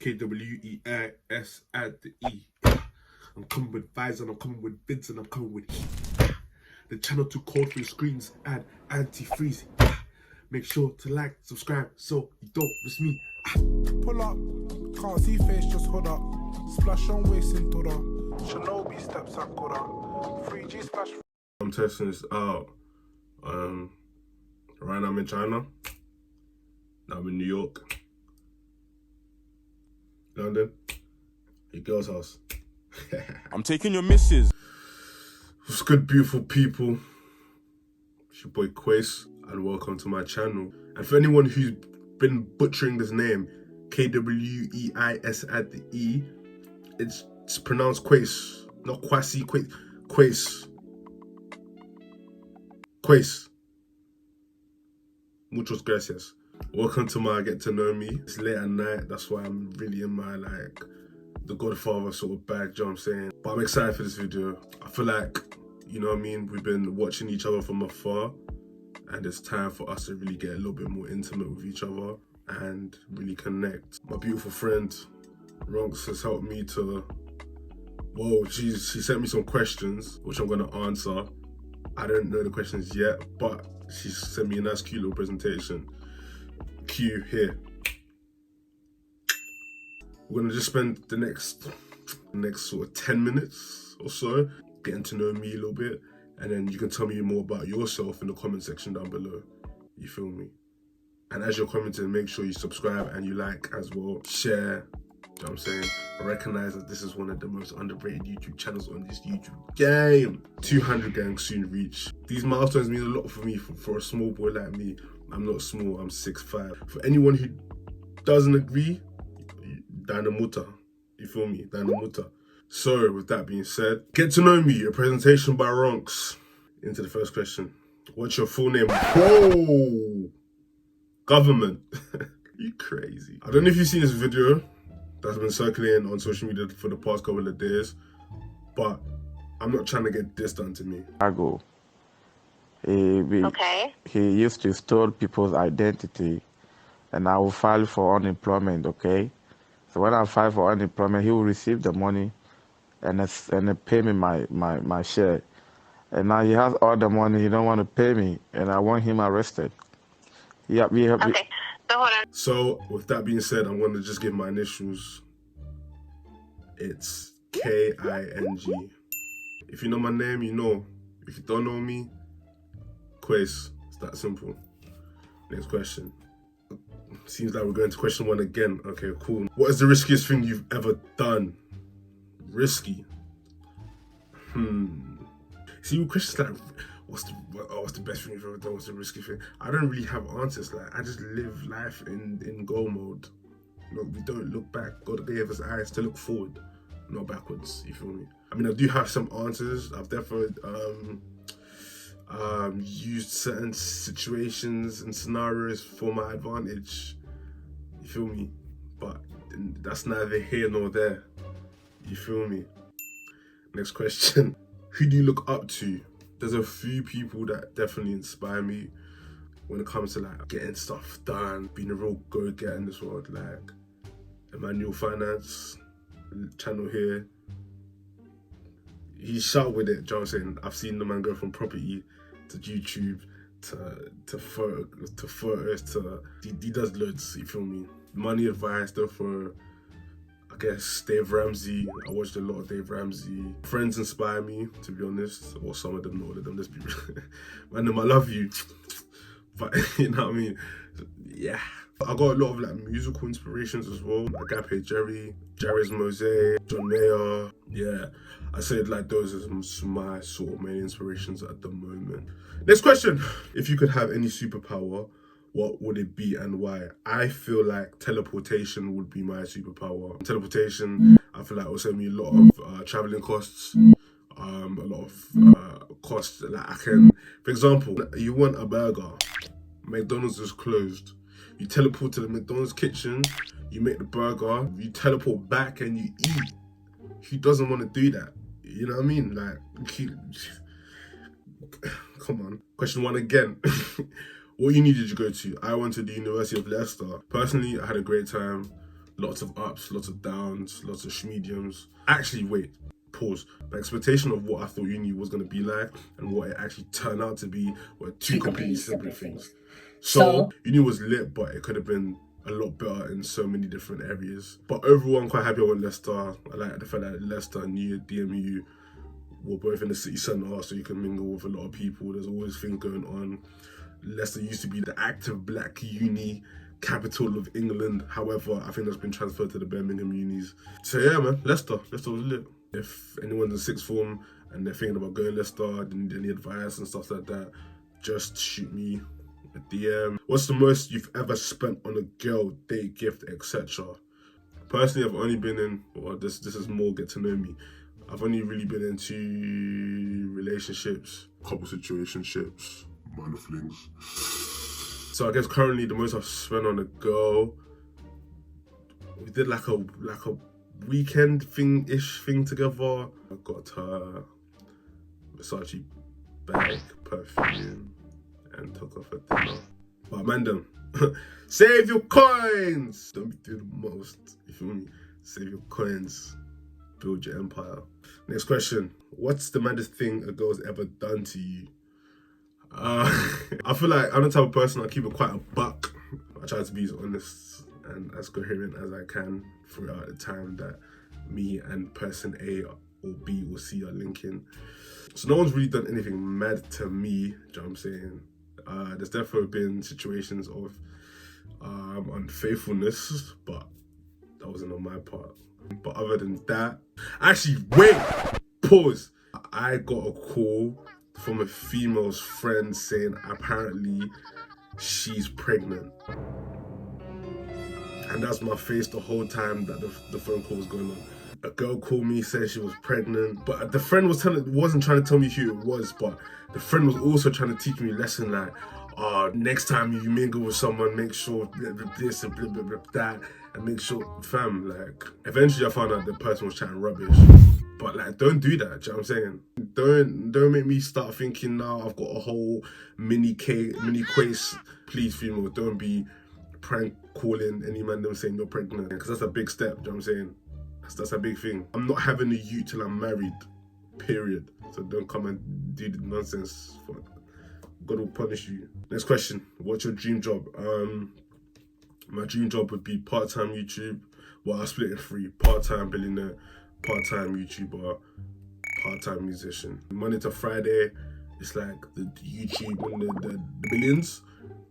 KWEIS at the E. I'm coming with vibes and I'm coming with vids and I'm coming with heat. The channel to code for your screens and anti-freeze. Make sure to like, subscribe so you don't miss me. Pull up, can't see face, just hold up. Splash on waist in Dora. Shinobi steps at Koda. 3G splash. I'm testing this out. Right now I'm in China. Now I'm in New York. London. Your girl's house. I'm taking your missus. What's good, beautiful people? It's your boy Quace, and welcome to my channel. And for anyone who's been butchering this name, KWEIS at the E, it's pronounced Quace, not Kwasi, Quace. Quace. Muchos gracias. Welcome to my get to know me. It's late at night, that's why I'm really in my the Godfather sort of bag, you know what I'm saying? But I'm excited for this video. I feel like, you know what I mean, we've been watching each other from afar, and it's time for us to really get a little bit more intimate with each other and really connect. My beautiful friend, Ronks, has helped me to, she sent me some questions, which I'm gonna answer. I don't know the questions yet, but she sent me a nice cute little presentation. Cue here. We're gonna just spend the next sort of 10 minutes or so getting to know me a little bit, and then you can tell me more about yourself in the comment section down below. You feel me? And as you're commenting, make sure you subscribe and you like as well. Share. You know what I'm saying? I recognize that this is one of the most underrated YouTube channels on this YouTube game. 200 gang soon reach. These milestones mean a lot for me, for a small boy like me. I'm not small, I'm 6'5". For anyone who doesn't agree, Dynamuta. You feel me? Dynamuta. So, with that being said, get to know me, a presentation by Ronks. Into the first question. What's your full name? Whoa! Government. You crazy. I don't know if you've seen this video that's been circulating on social media for the past couple of days, but I'm not trying to get this done to me. Chicago. He used to steal people's identity, and I will file for unemployment, okay? So when I file for unemployment, he will receive the money and pay me my share. And now he has all the money, he don't want to pay me, and I want him arrested. Yeah, Okay, so hold on. So, with that being said, I'm going to just give my initials. It's K-I-N-G. If you know my name, you know. If you don't know me, Quace. It's that simple. Next question. Seems like we're going to question one again. Okay, cool. What is the riskiest thing you've ever done? Risky. See, with questions like, what's the best thing you've ever done? What's the risky thing? I don't really have answers. I just live life in go mode. Look, we don't look back. God gave us eyes to look forward, not backwards. You feel me? I mean, I do have some answers. I've definitely used certain situations and scenarios for my advantage. You feel me? But that's neither here nor there. You feel me? Next question. Who do you look up to? There's a few people that definitely inspire me when it comes to getting stuff done, being a real go-getter in this world. Like Emmanuel Finance, channel here. He's sharp with it, you know what I'm saying? I've seen the man go from property to YouTube to photos to he does loads, you feel me? Money advice, though, for I guess Dave Ramsey. I watched a lot of Dave Ramsey. Friends inspire me, to be honest, or some of them, not all of them. Let's be real. Man, I love you, but you know what I mean? Yeah. I got a lot of musical inspirations as well. Agape Jerry, Jarez Mose, John Mayer. Yeah, I said those are my sort of main inspirations at the moment. Next question. If you could have any superpower, what would it be and why? I feel like teleportation would be my superpower. Teleportation, I feel like it will save me a lot of traveling costs. A lot of costs. I can, for example, you want a burger, McDonald's is closed. You teleport to the McDonald's kitchen, you make the burger, you teleport back and you eat. Who doesn't want to do that? You know what I mean? Come on. Question one again. What uni did you go to? I went to the University of Leicester. Personally, I had a great time. Lots of ups, lots of downs, lots of mediums. Actually, wait, pause. My expectation of what I thought uni was going to be like and what it actually turned out to be were two completely separate things. So uni was lit, but it could have been a lot better in so many different areas. But overall, I'm quite happy I went Leicester. I like the fact that Leicester and DMU were both in the city centre, so you can mingle with a lot of people. There's always things going on. Leicester used to be the active black uni capital of England. However, I think that's been transferred to the Birmingham unis. So yeah, man, Leicester was lit. If anyone's in sixth form and they're thinking about going Leicester, they need any advice and stuff like that, just shoot me a DM. What's the most you've ever spent on a girl, date, gift, etc.? Personally, I've only been in, well, this is more get to know me. I've only really been into relationships, couple situationships, minor flings. So I guess currently the most I've spent on a girl, we did like a weekend thing together. I got her Versace bag, perfume, and took her for dinner. But man, them, save your coins! Don't be doing the most, you feel me? Save your coins, build your empire. Next question, what's the maddest thing a girl's ever done to you? I feel like I'm the type of person, I keep it quite a buck. I try to be as honest and as coherent as I can throughout the time that me and person A or B or C are linking. So no one's really done anything mad to me, do you know what I'm saying? There's definitely been situations of unfaithfulness, but that wasn't on my part. But other than that, actually, wait, pause. I got a call from a female's friend saying apparently she's pregnant. And that's my face the whole time that the phone call was going on. A girl called me, said she was pregnant, but the friend wasn't trying to tell me who it was, but the friend was also trying to teach me a lesson like, next time you mingle with someone, make sure this and blah, blah, blah, that, and make sure, fam, like, eventually I found out the person was chatting rubbish. But like, don't do that, do you know what I'm saying? Don't make me start thinking now I've got a whole mini quace. Please, female, don't be prank calling any man them saying you're pregnant, because that's a big step, do you know what I'm saying? That's a big thing. I'm not having a youth till I'm married, period. So don't come and do the nonsense. God will punish you. Next question, what's your dream job? My dream job would be part-time YouTube. Well, I'll split it in three. Part-time billionaire, part-time YouTuber, part-time musician. Monday to Friday, it's like the YouTube and the billions.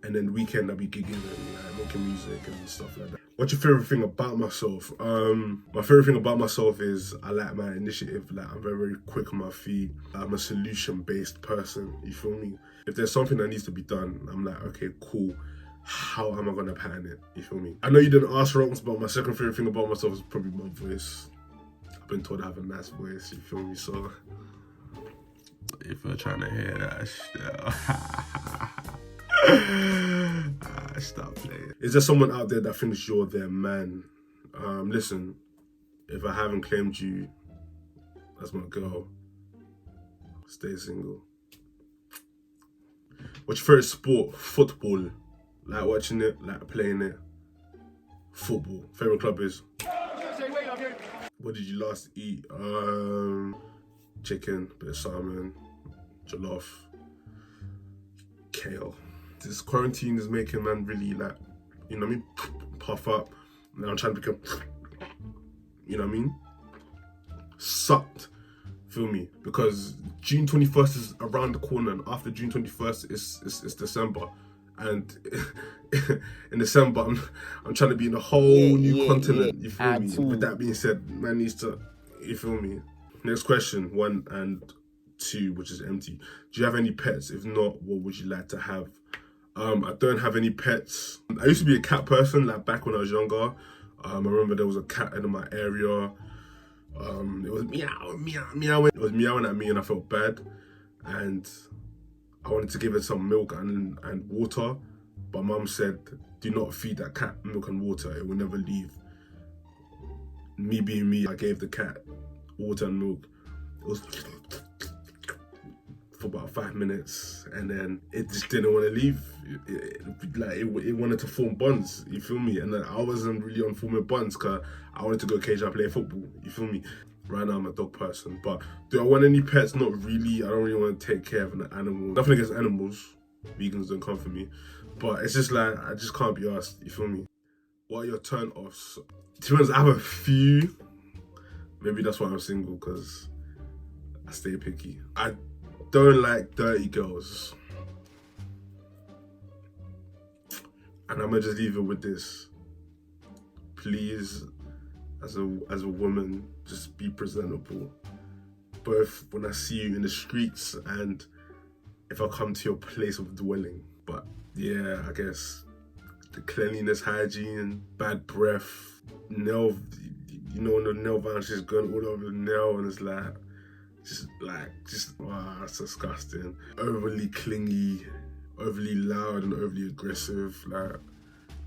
And then weekend I'll be gigging and like making music and stuff like that. What's your favorite thing about myself? My favorite thing about myself is I like my initiative. Like, I'm very, very quick on my feet. I'm a solution-based person, you feel me? If there's something that needs to be done, I'm like, okay, cool. How am I gonna pattern it? You feel me? I know you didn't ask wrongs, but my second favorite thing about myself is probably my voice. I've been told I have a nice voice, you feel me? So if you're trying to hear that shit, stop playing. Is there someone out there that thinks you're their man? Listen, if I haven't claimed you as my girl, stay single. What's your favorite sport? Football. Like watching it, like playing it. Football. Favorite club is? What did you last eat? Chicken, bit of salmon, jollof, kale. This quarantine is making man really like, you know what I mean? Puff up. Now I'm trying to become, you know what I mean? Sucked. Feel me? Because June 21st is around the corner, and after June 21st it's December. And in December, I'm trying to be in a whole new continent, you feel me? With that being said, man needs to, you feel me? Next question, 1 and 2, which is empty. Do you have any pets? If not, what would you like to have? I don't have any pets. I used to be a cat person, like back when I was younger. I remember there was a cat in my area. It was meowing. It was meowing at me and I felt bad. And I wanted to give it some milk and water. But mum said, do not feed that cat milk and water. It will never leave. Me being me, I gave the cat water and milk. It was for about 5 minutes, and then it just didn't want to leave. It wanted to form bonds, you feel me? And then I wasn't really on forming bonds because I wanted to go cage and play football, you feel me? Right now I'm a dog person, but do I want any pets? Not really. I don't really want to take care of an animal. Nothing against animals. Vegans don't come for me. But it's just like, I just can't be asked, you feel me? What are your turn-offs? To be honest, I have a few. Maybe that's why I'm single, because I stay picky. I don't like dirty girls. And I'm gonna just leave it with this. Please, as a woman, just be presentable. Both when I see you in the streets and if I come to your place of dwelling. But yeah, I guess the cleanliness, hygiene, bad breath, nail, you know, when the nail varnish is going all over the nail and it's like, wow, that's disgusting. Overly clingy, overly loud and overly aggressive. Like,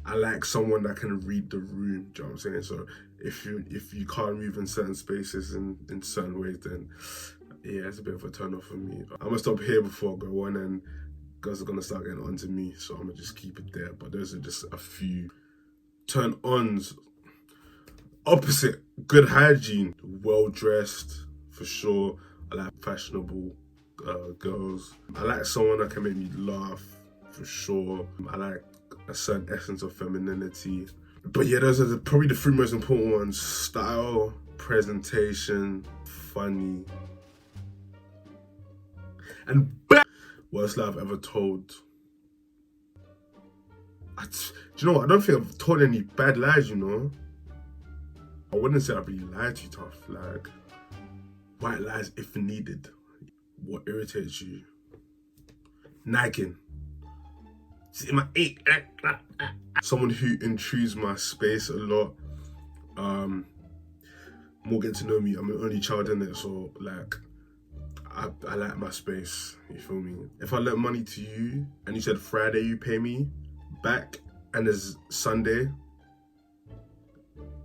I like someone that can read the room, do you know what I'm saying? So if you can't move in certain spaces in certain ways, then yeah, it's a bit of a turn off for me. But I'm gonna stop here before I go on, and girls are gonna start getting onto me, so I'm gonna just keep it there. But those are just a few turn-ons. Opposite, good hygiene, well-dressed, for sure. I like fashionable girls. I like someone that can make me laugh, for sure. I like a certain essence of femininity. But yeah, those are probably the three most important ones. Style, presentation, funny. And worst lie I've ever told. Do you know what? I don't think I've told any bad lies, you know? I wouldn't say I really lied too tough. Like, white lies if needed. What irritates you? Nagging. Someone who intrudes my space a lot. More get to know me. I'm an only child in it, so like, I like my space, you feel me? If I lent money to you and you said Friday you pay me back and it's Sunday,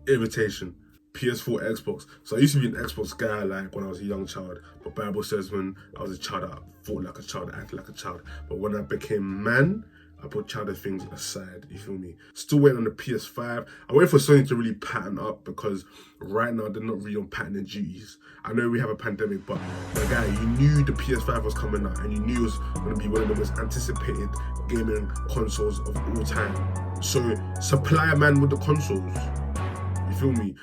irritation. PS4, Xbox. So I used to be an Xbox guy like when I was a young child, but Bible says when I was a child I thought like a child, I acted like a child. But when I became man, I put childish things aside, you feel me? Still waiting on the PS5. I wait for Sony to really pattern up because right now they're not really on patenting duties. I know we have a pandemic, but my guy, you knew the PS5 was coming out and you knew it was going to be one of the most anticipated gaming consoles of all time. So supply a man with the consoles, you feel me?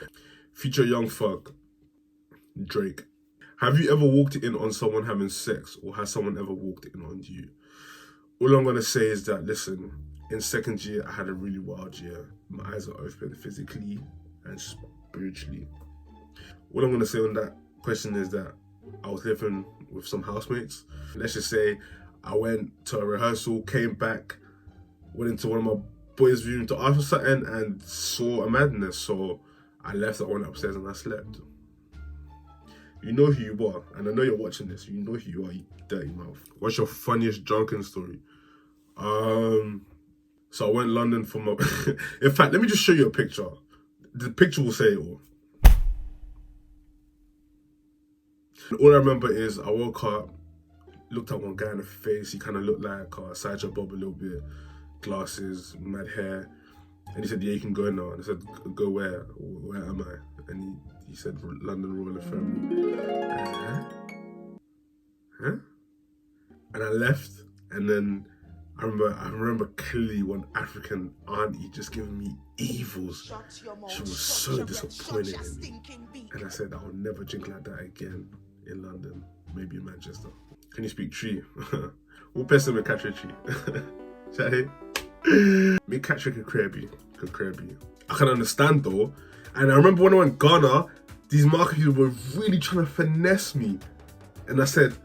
Future young fuck, Drake. Have you ever walked in on someone having sex, or has someone ever walked in on you? All I'm gonna say is that, listen, in second year, I had a really wild year. My eyes are open physically and spiritually. All I'm gonna say on that question is that I was living with some housemates. Let's just say I went to a rehearsal, came back, went into one of my boys' room to ask for something and saw a madness. So I left, I went upstairs and I slept. You know who you are, and I know you're watching this. You know who you are, you dirty mouth. What's your funniest drunken story? So I went to London for my... In fact, let me just show you a picture. The picture will say it all. And all I remember is I woke up, looked at one guy in the face. He kind of looked like Sideshow Bob a little bit. Glasses, mad hair. And he said, yeah, you can go now. And I said, go where? Where am I? And he said, London Royal Infirmary. And I said, huh? And I left, and then I remember clearly one African auntie just giving me evils. She was so disappointed in me. And I said, I will never drink like that again in London, maybe in Manchester. Can you speak tree? What person will catch a tree? Shall I? Me catch a crabby. I can understand though. And I remember when I went Ghana, these market people were really trying to finesse me. And I said,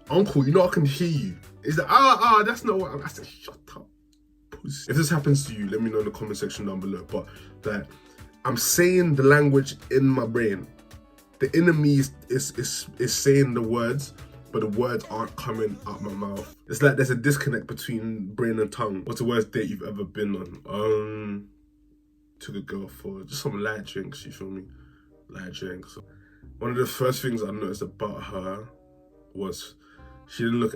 uncle, you know I can hear you. He's like, that's not what I said, shut up, pussy. If this happens to you, let me know in the comment section down below. But like, I'm saying the language in my brain. The enemy is saying the words, but the words aren't coming out my mouth. It's like there's a disconnect between brain and tongue. What's the worst date you've ever been on? Took a girl for just some light drinks, you feel me? Light drinks. One of the first things I noticed about her was she didn't look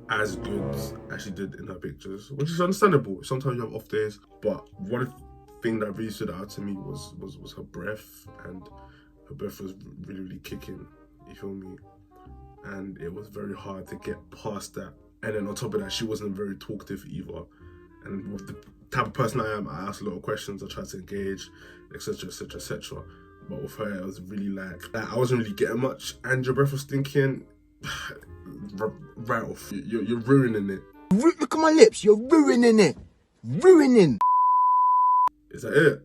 as good as she did in her pictures, which is understandable. Sometimes you have off days, but one thing that really stood out to me was her breath, and her breath was really kicking, you feel me? And it was very hard to get past that. And then on top of that, she wasn't very talkative either. And with the type of person I am, I ask a lot of questions, I try to engage, etc, etc, etc. But with her, it was really like I wasn't really getting much, and your breath was stinking. Right off, you're ruining it. Look at my lips, you're ruining it. Ruining. Is that it?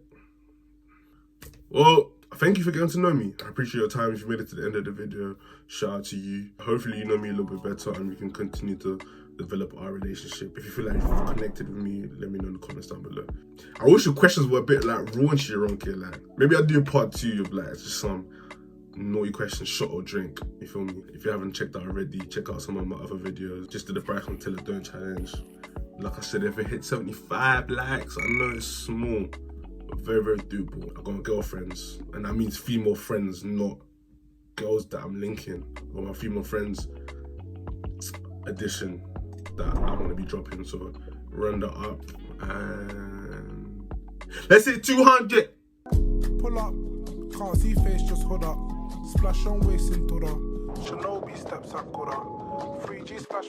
Well, thank you for getting to know me. I appreciate your time. If you made it to the end of the video, shout out to you. Hopefully you know me a little bit better and we can continue to develop our relationship. If you feel like you've connected with me, let me know in the comments down below. I wish your questions were a bit like raunchy, Drunken. Like maybe I'll do a part 2 of like just some naughty questions, shot or drink, you feel me? If you haven't checked out already, check out some of my other videos. Just did the Bryce Untitled Don't challenge. Like I said, if it hits 75 likes, I know it's small, but very doable. I got girlfriends, and that means female friends, not girls that I'm linking. I got my female friends edition that I want to be dropping, so run that up, and let's hit 200. Pull up, can't see face, just hold up. Splash on waist in Dora. Shinobi steps Sakura. 3G splash.